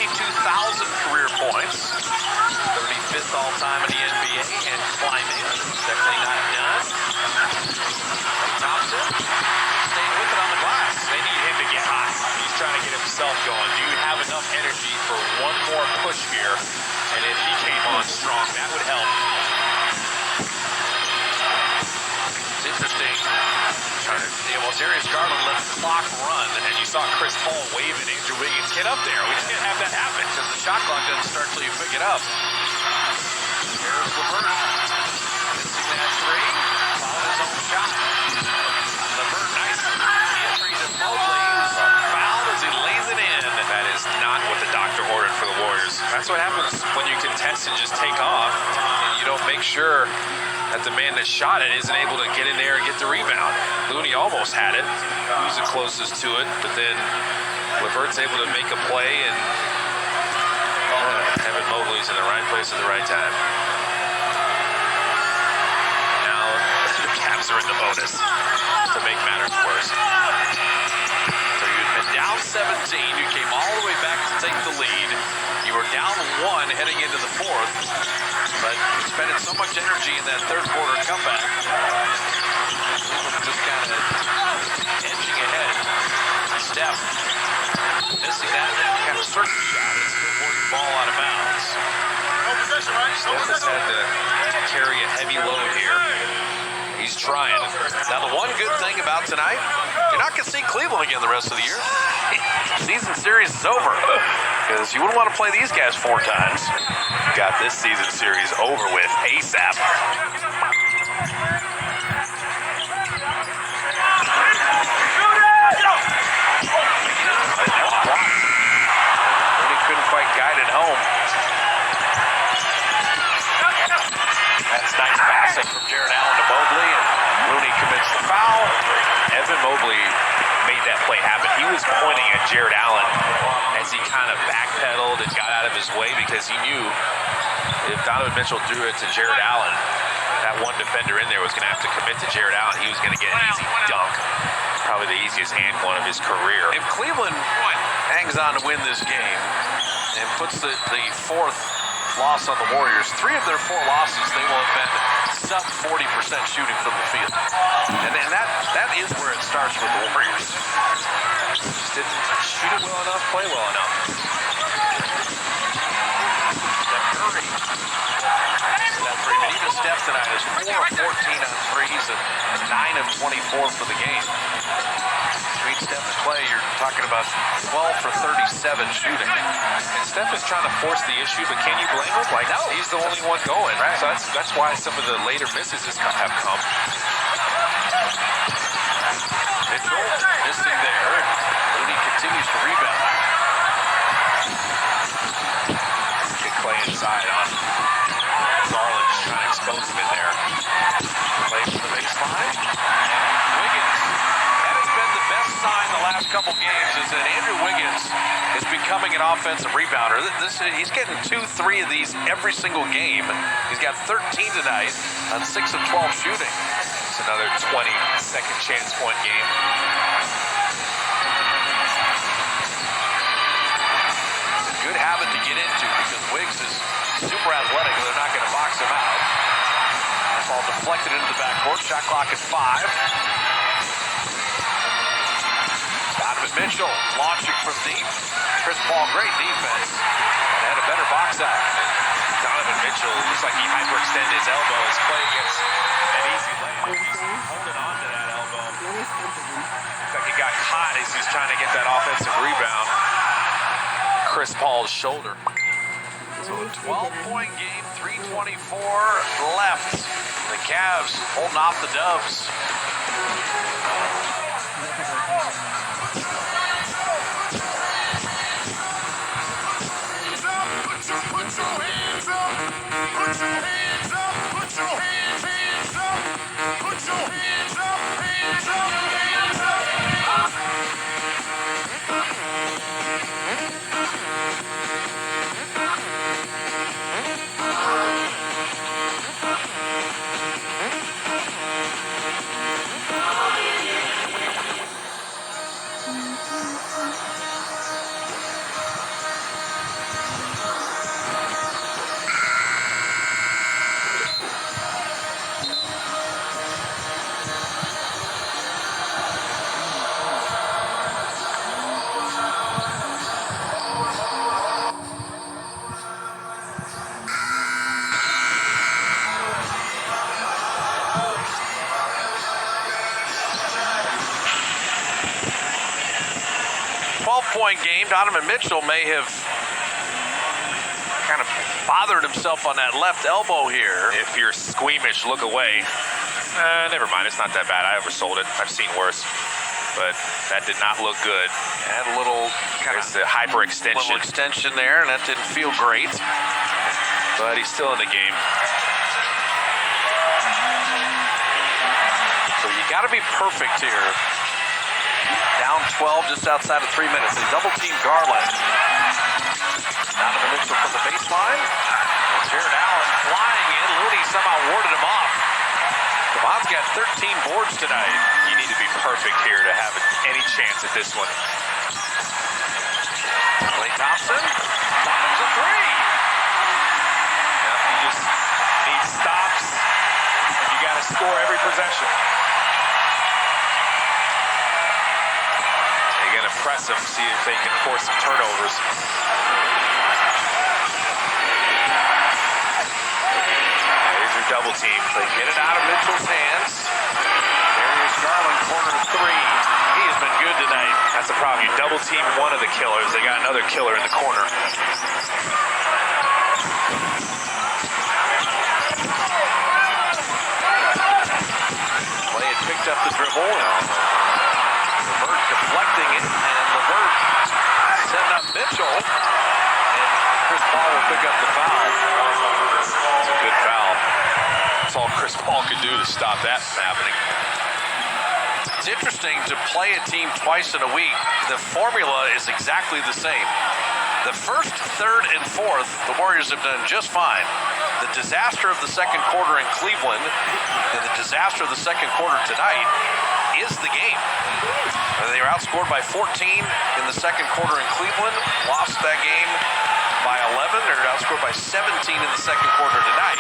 career points. 35th all-time in the NBA and climbing. Definitely not done. Thompson staying with it on the glass. They need him to get hot. He's trying to get himself going. Do you have enough energy for one more push here? And if he came on strong, that would help. It's interesting. Darius Garland let the clock run, and you saw Chris Paul waving Andrew Wiggins. Get up there. We can't have that happen because the shot clock doesn't start till you pick it up. There's LeVert. Missing that three. Fouled his own shot. LeVert, nice entry to Mobley. Fouled as he lays it in. That is not what the doctor ordered for the Warriors. That's what happens when you contest and just take off, and you don't make sure that the man that shot it isn't able to get in there and get the rebound. Looney almost had it. He was the closest to it, but then LeVert's able to make a play, and Evan Mobley's in the right place at the right time. Now the Cavs are in the bonus to make matters worse. So you'd been down 17. You came all the way back to take the lead. You were down 1 heading into the fourth, but spending so much energy in that third quarter comeback. Just kind of edging ahead. Steph missing that kind of circle shot. It's still working the ball out of bounds. Steph has had to carry a heavy load here. He's trying. Now, the one good thing about tonight, you're not going to see Cleveland again the rest of the year. Season series is over because you wouldn't want to play these guys 4 times. Got this season series over with ASAP. Looney couldn't quite guide it home. That's nice passing from Jared Allen to Mobley, and Looney commits the foul. Evan Mobley made that play happen. He was pointing at Jared Allen as he kind of backpedaled and got out of his way because he knew if Donovan Mitchell threw it to Jared Allen, that one defender in there was going to have to commit to Jared Allen. He was going to get an easy dunk. Probably the easiest and one of his career. If Cleveland hangs on to win this game and puts the 4th loss on the Warriors, 3 of their 4 losses, they will have been sub 40% shooting from the field. And that is where it starts with the Warriors. Just didn't shoot it well enough, play well enough. Steph Curry. But even Steph tonight is 4 of 14 on threes and 9 of 24 for the game. Between Steph and Clay, you're talking about 12 for 37 shooting. And Steph is trying to force the issue, but can you blame him? Like, no, he's the only one going. Right. So that's why some of the later misses have come. Mitchell missing there. Looney continues to rebound. Get Clay inside on Garland, just trying to expose him in there. Clay for the baseline. Wiggins. That has been the best sign the last couple games, is that Andrew Wiggins is becoming an offensive rebounder. He's getting 2-3 of these every single game. He's got 13 tonight on 6 of 12 shooting. It's another 20-second chance point game. It's a good habit to get into because Wiggs is super athletic and they're not going to box him out. Ball deflected into the backcourt. Shot clock is 5. Donovan Mitchell launching from deep. Chris Paul, great defense. And had a better box out. Donovan Mitchell looks like he hyperextended his elbow as Clay gets an easy layup. He's holding on to that elbow. Looks like he got caught as he's trying to get that offensive rebound. Chris Paul's shoulder. So a 12-point game, 3:24 left. The Cavs holding off the Dubs. 5-point game. Donovan Mitchell may have kind of bothered himself on that left elbow here. If you're squeamish, look away. Never mind, it's not that bad. I oversold it. I've seen worse. But that did not look good. Had a little kind of the hyperextension. Little extension there, and that didn't feel great. But he's still in the game. So you got to be perfect here. Down 12, just outside of 3 minutes. They double-team Garland. Donovan Mitchell from the baseline. And Jared Allen flying in. Looney somehow warded him off. Devon's got 13 boards tonight. You need to be perfect here to have any chance at this one. Klay Thompson fires a three. Yeah, you just need stops. You got to score every possession. You're going to press them, see if they can force some turnovers. Double team. They get it out of Mitchell's hands. Darius Garland, corner to three. He has been good tonight. That's the problem. You double team one of the killers. They got another killer in the corner. Klay had picked up the dribble. LeVert deflecting it, and LeVert setting up Mitchell. And Chris Paul will pick up the foul. It's a good foul. That's all Chris Paul could do to stop that from happening. It's interesting to play a team twice in a week. The formula is exactly the same. The first, third, and fourth, the Warriors have done just fine. The disaster of the second quarter in Cleveland and the disaster of the second quarter tonight is the game. They were outscored by 14 in the second quarter in Cleveland, lost that game by 11. They're outscored by 17 in the second quarter tonight.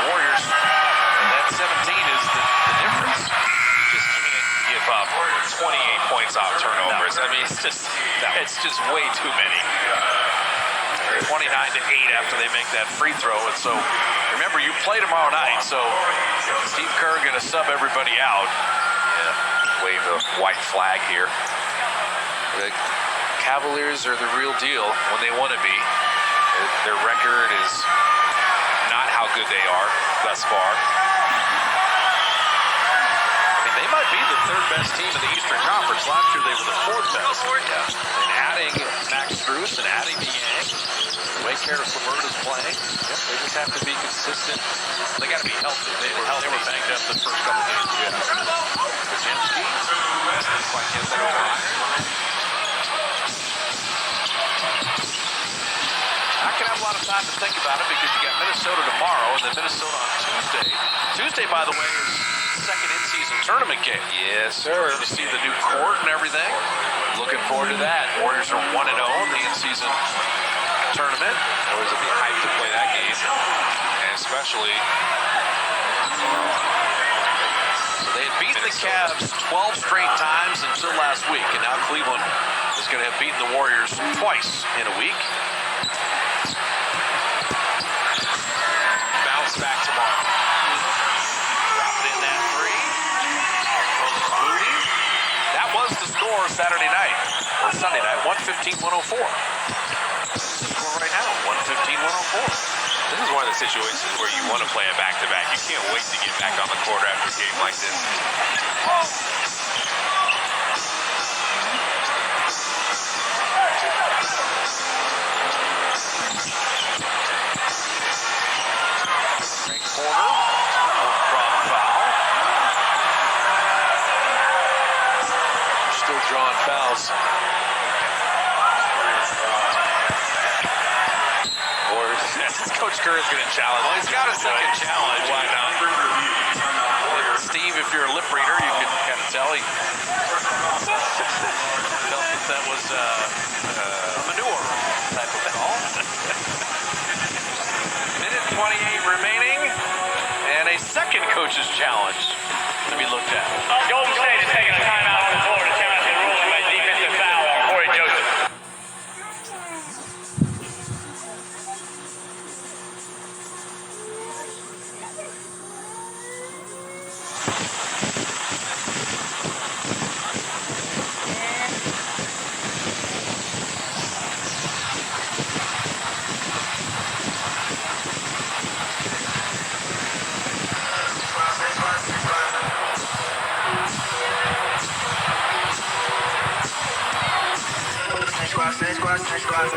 Warriors, and that 17 is the difference. You just can't give up 28 points off turnovers. I mean, it's just way too many. 29-8 after they make that free throw. And so, remember, you play tomorrow night, so Steve Kerr going to sub everybody out. Yeah, wave a white flag here. The Cavaliers are the real deal when they want to be. Their record is not how good they are thus far. I mean, they might be the third best team in the Eastern Conference. Last year they were the fourth best. And adding Max Strus and adding Niang, the way Karis LeVert is playing, they just have to be consistent. They got to be healthy. They were banged up the first couple games. Kaczynski, didn't quite get that over. Not going to have a lot of time to think about it because you got Minnesota tomorrow and then Minnesota on Tuesday. Tuesday, by the way, is the second in-season tournament game. Yes, sir. To see the new court and everything. Looking forward to that. Warriors are 1-0 in the in-season tournament. Warriors will be hyped to play that game. And especially... So they had beaten the Cavs 12 straight times until last week. And now Cleveland is going to have beaten the Warriors twice in a week. Back tomorrow. Dropping in that three. Moody. That was the score Saturday night, or Sunday night, 115-104. Score right now, 115-104. This is one of the situations where you want to play a back-to-back. You can't wait to get back on the court after a game like this. Drawing fouls. Coach Kerr is going to challenge. Well, he's got a second challenge. Why not? Steve, if you're a lip reader, you can kind of tell. He felt that was a manure type of call. Minute 28 remaining, and a second coach's challenge to be looked at. Golden State is taking a timeout on the floor to challenge the ruling by defensive foul on Corey Joseph. Next squad, next squad.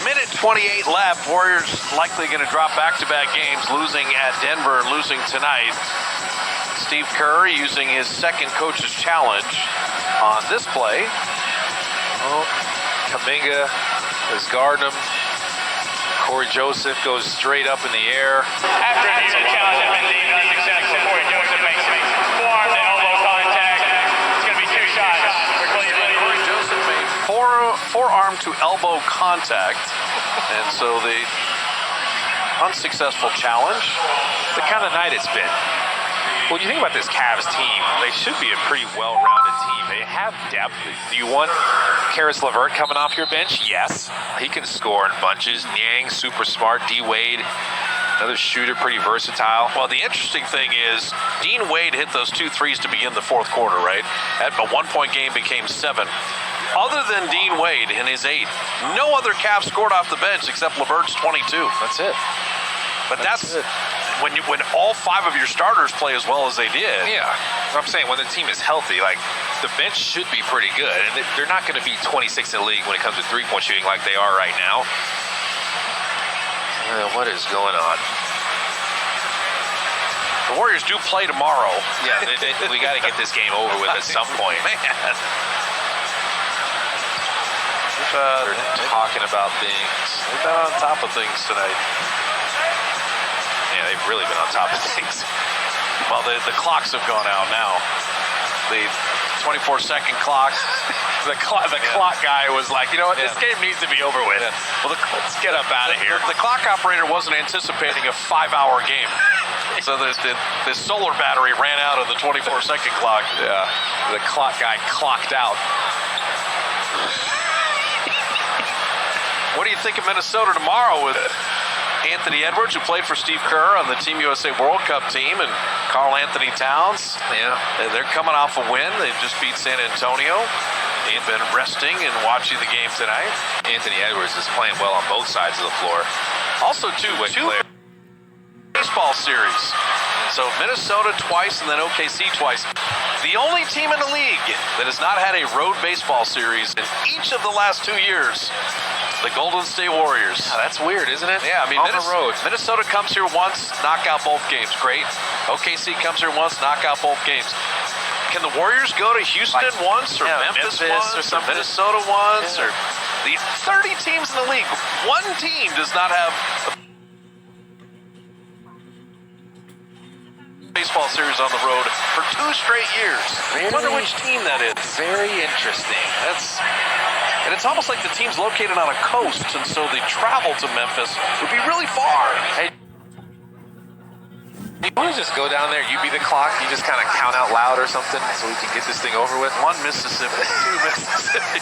Minute 28 left. Warriors likely going to drop back-to-back games, losing at Denver and losing tonight. Steve Kerr using his second coach's challenge on this play. Oh, Kuminga is guarding him. Corey Joseph goes straight up in the air. After a defensive challenge has been deemed unsuccessful, Corey Joseph makes forearm to elbow contact. It's going to be 2 shots for Cleveland. Corey Joseph made forearm to elbow contact, and so the unsuccessul challenge. The kind of night it's been. When you think about this Cavs team, they should be a pretty well-rounded team. They have depth. Do you want Karis LeVert coming off your bench? Yes. He can score in bunches. Niang, super smart. D. Wade, another shooter, pretty versatile. Well, the interesting thing is Dean Wade hit those 2 threes to begin the fourth quarter, right? At a 1-point game became 7. Other than Dean Wade in his 8, no other Cavs scored off the bench except LeVert's 22. That's it. But that's it. when all 5 of your starters play as well as they did. Yeah. I'm saying when the team is healthy, like, the bench should be pretty good. And they're not going to be 26 in the league when it comes to three-point shooting like they are right now. What is going on? The Warriors do play tomorrow. Yeah, we got to get this game over with at some point. Man. They're talking about things. They've been on top of things tonight. Yeah, they've really been on top of things. Well, the clocks have gone out now. The 24-second clock. The clock guy was like, you know what, this game needs to be over with. Yeah. Well, let's get up out of here. The clock operator wasn't anticipating a 5-hour game. So the solar battery ran out of the 24-second clock. Yeah, the clock guy clocked out. What do you think of Minnesota tomorrow with Anthony Edwards, who played for Steve Kerr on the Team USA World Cup team, and Karl Anthony Towns? Yeah. They're coming off a win. They just beat San Antonio. They've been resting and watching the game tonight. Anthony Edwards is playing well on both sides of the floor. Also, two baseball series. So Minnesota twice and then OKC twice. The only team in the league that has not had a road baseball series in each of the last 2 years, the Golden State Warriors. Oh, that's weird, isn't it? Yeah, I mean, on the road. Minnesota comes here once, knock out both games. Great. OKC comes here once, knock out both games. Can the Warriors go to Houston once, or Memphis once, or something? Minnesota once, or the 30 teams in the league? One team does not have a baseball series on the road for 2 straight years. I wonder which team that is. Very interesting. And it's almost like the team's located on a coast, and so they travel to Memphis. It would be really far. Hey, you want to just go down there, you be the clock, you just kind of count out loud or something so we can get this thing over with? 1 Mississippi, 2 Mississippi.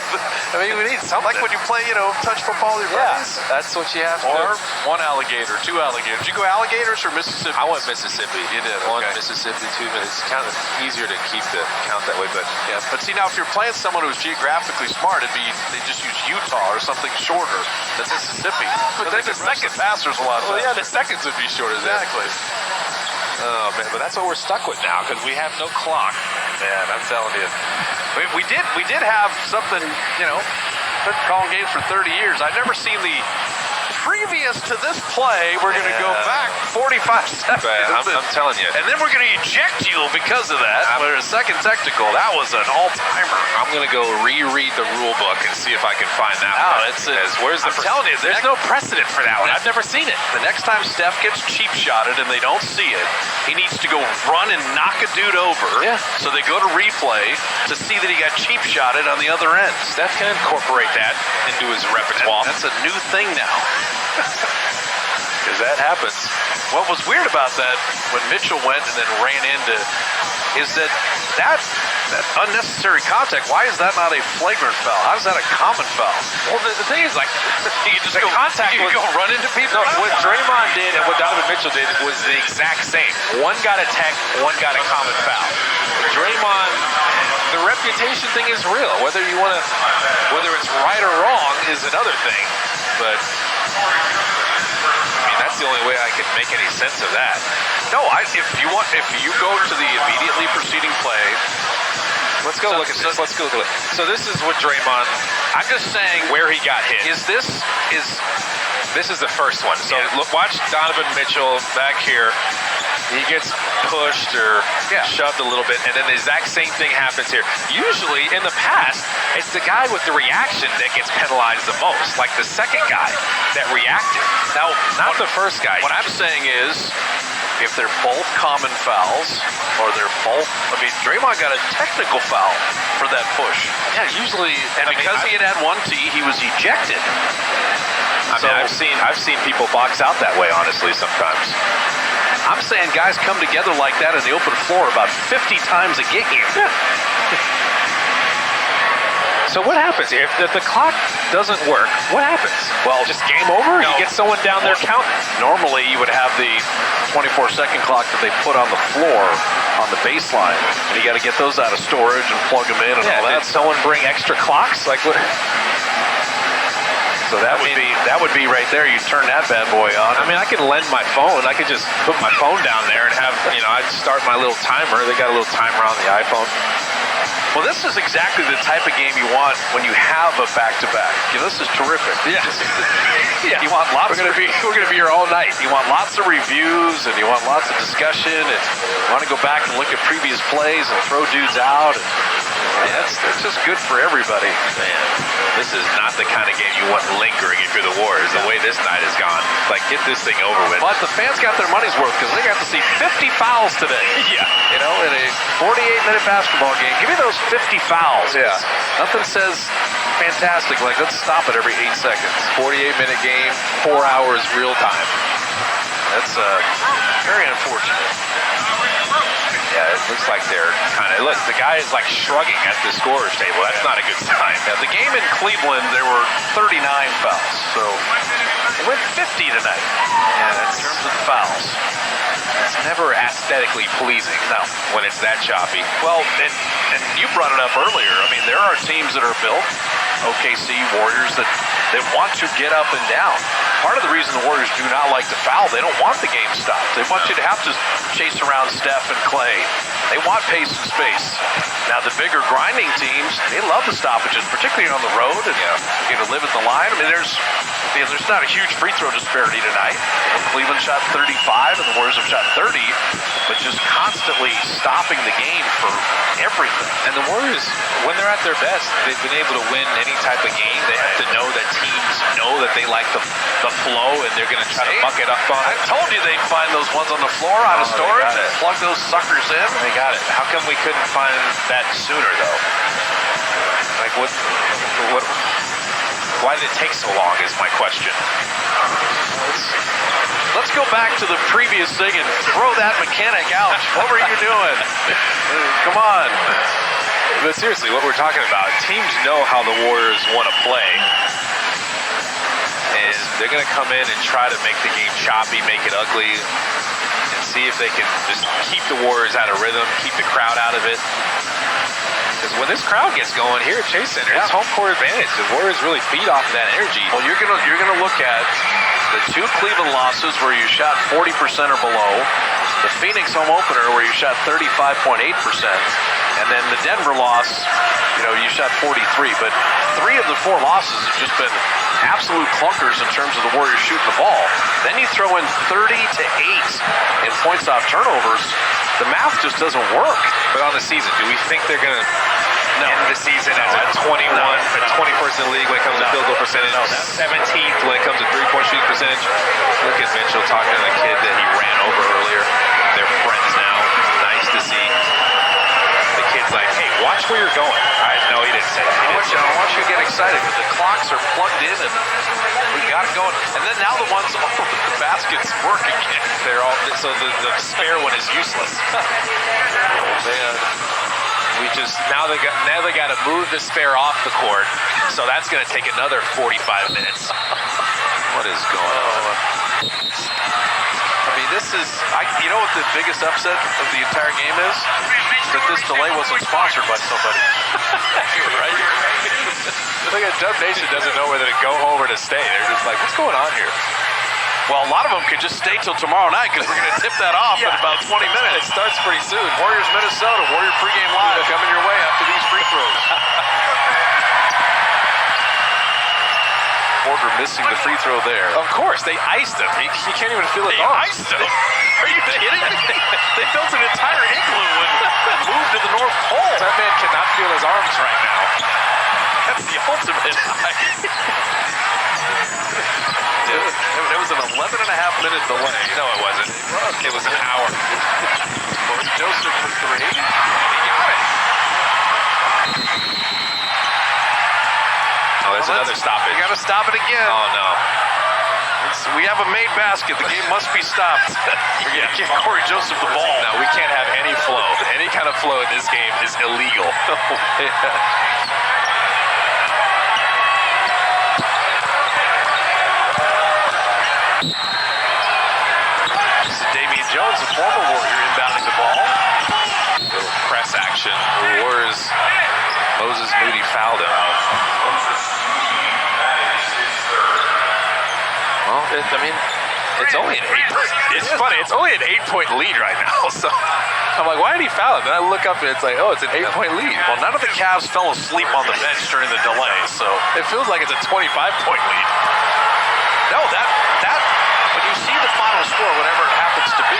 I mean, we need something. Like when you play, touch football with your friends. That's what you have to Or do. 1 alligator, 2 alligators. Did you go alligators or Mississippi? I went Mississippi. You did, One okay. Mississippi, 2 minutes. It's kind of easier to keep the count that way, but Yeah, but see, now if you're playing someone who's geographically smart, they just use Utah or something shorter than Mississippi. But then then the second passers a lot. well, yeah, the seconds would be shorter. Exactly. Oh man, but that's what we're stuck with now because we have no clock. Man, I'm telling you. We did have something, been calling games for 30 years. I've never seen the previous to this play. We're going to go back 45 seconds. I'm telling you. And then we're going to eject you because of that. But a second technical, that was an all-timer. I'm going to go reread the rule book and see if I can find that one. Where's the I'm telling you, there's no precedent for that one. I've never seen it. The next time Steph gets cheap shotted and they don't see it, he needs to go run and knock a dude over. Yeah. So they go to replay to see that he got cheap shotted on the other end. Steph can incorporate that into his repertoire. That's a new thing now. Because that happens. What was weird about that, when Mitchell went and then ran into is that unnecessary contact, why is that not a flagrant foul? How is that a common foul? Well, the thing is, like, You just the go, contact you was, go run into people. no, what Draymond did and what Donovan Mitchell did was the exact same. One got a tech, one got a common foul. Draymond, the reputation thing is real. Whether it's right or wrong is another thing. But I mean, that's the only way I can make any sense of that. No, if you go to the immediately preceding play, Let's go look at this. Let's go look at it. So this is what Draymond, I'm just saying, where he got hit. this This is the first one. So Yeah. look, watch Donovan Mitchell back here. He gets pushed or shoved a little bit, and then the exact same thing happens here. Usually, in the past, it's the guy with the reaction that gets penalized the most, like the second guy that reacted. now Not the first guy. What I'm saying is, if they're both common fouls, or they're both, I mean, Draymond got a technical foul for that push. Yeah, usually, And because he had one T, he was ejected. I mean, I've seen people box out that way, honestly, sometimes. I'm saying guys come together like that in the open floor about 50 times a game. Yeah. So what happens if the clock doesn't work? What happens? Well, just game over? No. You get someone down there counting? Normally, you would have the 24-second clock that they put on the floor on the baseline, and you got to get those out of storage and plug them in and all Did that. someone bring extra clocks? Like what? So that would be right there. You turn that bad boy on. I mean, I could lend my phone. I could just put my phone down there and have, I'd start my little timer. They got a little timer on the iPhone. Well, this is exactly the type of game you want when you have a back-to-back. This is terrific. Yeah. Yeah. You want lots. We're gonna be here all night. You want lots of reviews and you want lots of discussion and you want to go back and look at previous plays and throw dudes out. And that's just good for everybody. Man, this is not the kind of game you want lingering if you're the Warriors. The way this night has gone, like, get this thing over with. But the fans got their money's worth because they got to see 50 fouls today. Yeah. In a 48-minute basketball game. Give me those 50 fouls. Yeah. Nothing says fantastic like let's stop it every 8 seconds. 48-minute game, 4 hours real time. That's very unfortunate. Yeah, it looks like they're kind of, look, the guy is like shrugging at the scorer's table. That's not a good sign. Now, the game in Cleveland, there were 39 fouls, so they went 50 tonight. Yeah, In terms of the fouls. it's never aesthetically pleasing, no, when it's that choppy. Well, and you brought it up earlier. I mean, there are teams that are built, OKC, Warriors, that want to get up and down. Part of the reason the Warriors do not like to foul, they don't want the game stopped. They want you to have to chase around Steph and Clay. They want pace and space. Now, the bigger grinding teams, they love the stoppages, particularly on the road, and you live at the line. I mean, there's not a huge free throw disparity tonight. Cleveland shot 35, and the Warriors have shot 30, but just constantly stopping the game for everything. And the Warriors, when they're at their best, they've been able to win any type of game. They have to know that teams know that they like the flow, and they're going to try to buck it up on I it. told you they'd find those ones on the floor out of Oh, they storage got and it. plug those suckers in. They got it. How come we couldn't find that sooner, though? Like, what, why did it take so long is my question. Let's go back to the previous thing and throw that mechanic out. What were you doing? Come on. But seriously, what we're talking about, teams know how the Warriors want to play. And they're going to come in and try to make the game choppy, make it ugly, and see if they can just keep the Warriors out of rhythm, keep the crowd out of it. Because when this crowd gets going here at Chase Center, it's home court advantage. The Warriors really feed off that energy. Well, you're gonna look at the two Cleveland losses where you shot 40% or below, the Phoenix home opener where you shot 35.8%, and then the Denver loss, you shot 43. But 3 of the 4 losses have just been absolute clunkers in terms of the Warriors shooting the ball. Then you throw in 30 to 8 in points off turnovers. The math just doesn't work. But on the season, do we think they're going to end the season as a 21st in the league when it comes to field goal percentage, 17th when it comes to three-point shooting percentage? Look at Mitchell talking to the kid that he ran over earlier. They're friends now. Nice to see. The kid's like, hey, watch where you're going. No, he didn't say that. I want you to get excited because the clocks are plugged in and we got it going. And then now the ones over the baskets work again. They're all, so the spare one is useless. just now they got to move the spare off the court. So that's going to take another 45 minutes. What is going on? I mean, this is, you know what the biggest upset of the entire game is? That this delay wasn't sponsored by somebody. Right? Look at Dub Nation doesn't know whether to go home or to stay. They're just like, what's going on here? Well, a lot of them could just stay till tomorrow night because we're going to tip that off in about 20 minutes. It starts pretty soon. Warriors, Minnesota. Warrior pregame live coming your way after these free throws. Porter missing the free throw there. Of course, they iced him. He can't even feel his They arms. iced him? Are you kidding me? They built an entire igloo and moved to the North Pole. That man cannot feel his arms right now. That's the ultimate ice. It was an 11.5-minute delay. No, it wasn't. It was an hour. Corey Joseph for three. He got it. Oh, there's another stoppage. You got to stop it again. Oh, no. We have a made basket. The game must be stopped. We're going to give Corey Joseph the ball. No, we can't have any flow. Any kind of flow in this game is illegal. This is Damian Jones, the former Warrior, inbounding the ball. Little press action. The Warriors, Moses Moody fouled him. Well, I mean, it's only an 8. It's funny. It's only an 8-point lead right now. So I'm like, why did he foul him? Then I look up and it's like, oh, it's an 8-point lead. Well, none of the Cavs fell asleep on the bench during the delay, so It feels like it's a 25-point lead. no, that when you see the final score, whatever it happens to be,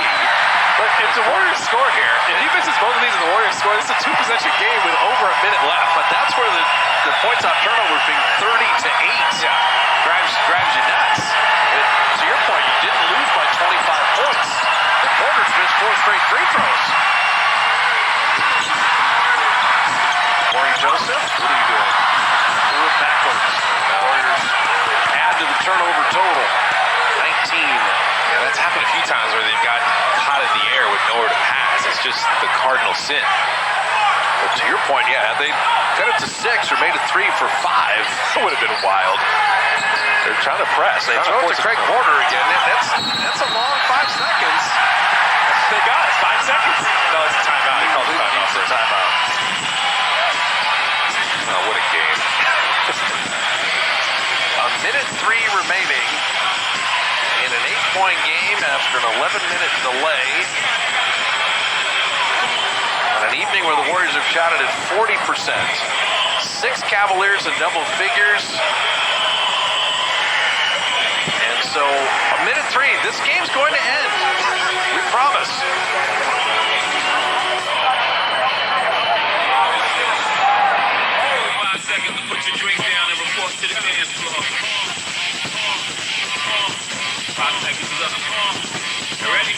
But if the Warriors score here, if he misses both of these and the Warriors score, this is a 2-possession game with over a minute left. but that's where the points on turnovers being 30-8 drives you nuts. To your point, you didn't lose by 25 points. The Porters missed 4 straight free throws. Corey Joseph, what are you doing? Move it backwards. Warriors add to the turnover total. 19. Yeah, that's happened a few times where they've gotten hot in the air with nowhere to pass. It's just the cardinal sin. Well, to your point, yeah, they got it to 6 or made it 3 for 5. That would have been wild. They're trying to press. They throw it to Craig Porter again. That's a long 5 seconds. They got it. 5 seconds. No, it's a timeout. He called it a timeout. Oh, what a game. A minute 3 remaining in an 8-point game after an 11-minute delay. On an evening where the Warriors have shot it at 40%. 6 Cavaliers in double figures. And so, a minute 3. This game's going to end. We promise. 5 seconds to put your drink down and report to the dance floor. 5 seconds is up. You ready?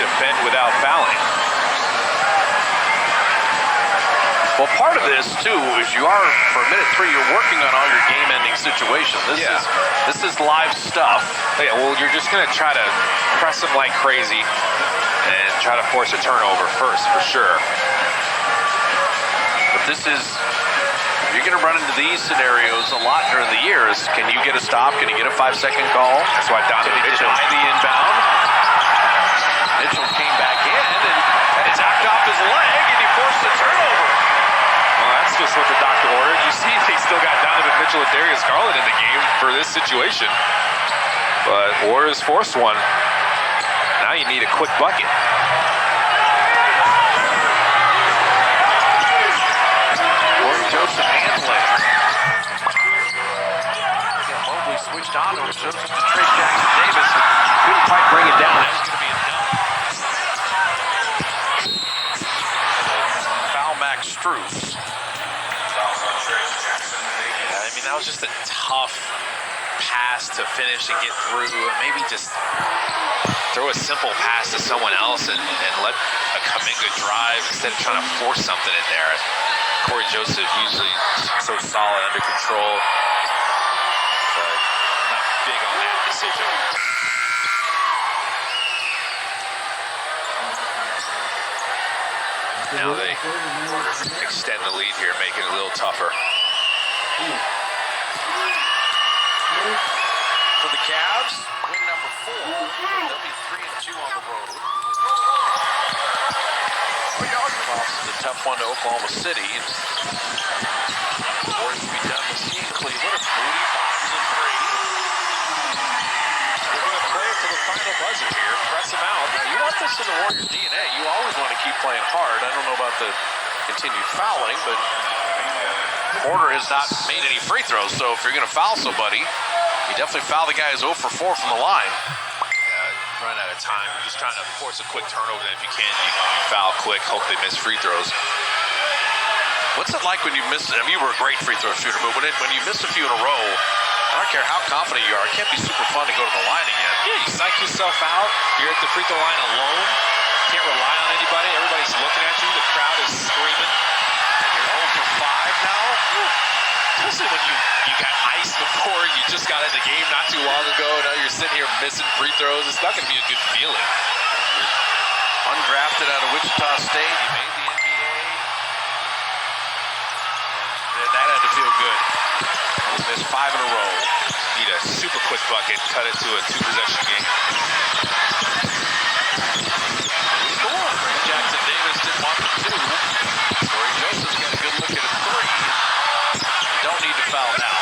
defend without fouling. Well, part of this, too, is you are, for minute 3, you're working on all your game-ending situations. This is live stuff. Yeah, well, you're just going to try to press them like crazy and try to force a turnover first, for sure. But this is, you're going to run into these scenarios a lot during the year. Can you get a stop? Can you get a 5-second call? That's why Donovan Mitchell deny the inbound. Mitchell came back in, and it's knocked off his leg, and he forced a turnover. Well, that's just what the doctor ordered. You see, they still got Donovan Mitchell and Darius Garland in the game for this situation. But Warriors forced one. Now you need a quick bucket. Corey Joseph handling. Again, Mobley switched on to him. Joseph to Trace Jackson Davis. Couldn't quite bring it down. That was going to be a dunk. Foul Max Strus. Yeah, I mean, that was just a tough pass to finish and get through. Maybe just throw a simple pass to someone else and let a Kuminga drive instead of trying to force something in there. Corey Joseph usually so solid, under control, but not big on that decision. Now they extend the lead here, making it a little tougher. For the Cavs, win number 4. They'll be 3-2 on the road. Lost the tough one to Oklahoma City. Warriors will be done with seeing Cleveland. Moody boxes in 3. We're going to play it to the final buzzer here. Press them out. Now, you want this in the Warriors DNA. You always want to keep playing hard. I don't know about the continued fouling, but Porter has not made any free throws, so if you're going to foul somebody, you definitely foul the guy who's 0 for 4 from the line. Yeah, run out of time. You're just trying to force a quick turnover, and if you can, you foul quick, hope they miss free throws. What's it like when you miss? I mean, you were a great free throw shooter, but when you miss a few in a row, I don't care how confident you are, it can't be super fun to go to the line again. Yeah, you psych yourself out. You're at the free throw line alone. Can't rely on anybody. Everybody's looking at you. The crowd is screaming. And you're 0 for 5 now? Especially when you got iced before, you just got in the game not too long ago. Now you're sitting here missing free throws. It's not going to be a good feeling. Undrafted out of Wichita State. He made the NBA. And that had to feel good. He missed 5 in a row. Need a super quick bucket, cut it to a 2-possession game. Jackson Davis didn't want the 2. Corey Joseph's got a good look at a 3. Don't need to foul now.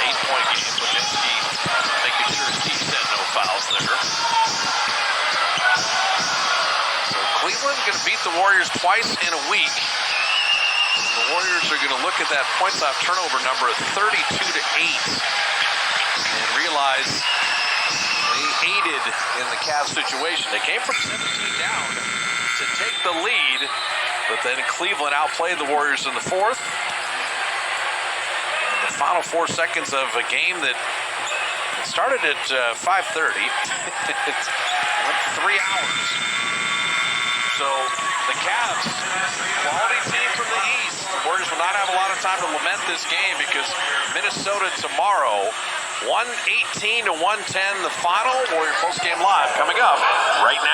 8-point game. Levinsky making sure his team said no fouls there. So Cleveland going to beat the Warriors twice in a week. The Warriors are going to look at that points off turnover number at 32-8 and realize they aided in the Cavs situation. They came from 17 down to take the lead, but then Cleveland outplayed the Warriors in the 4th. And the final 4 seconds of a game that started at 5:30. It went 3 hours. So the Cavs, quality team from the East. The Warriors will not have a lot of time to lament this game because Minnesota tomorrow, 118-110, the final. Warrior postgame live coming up right now.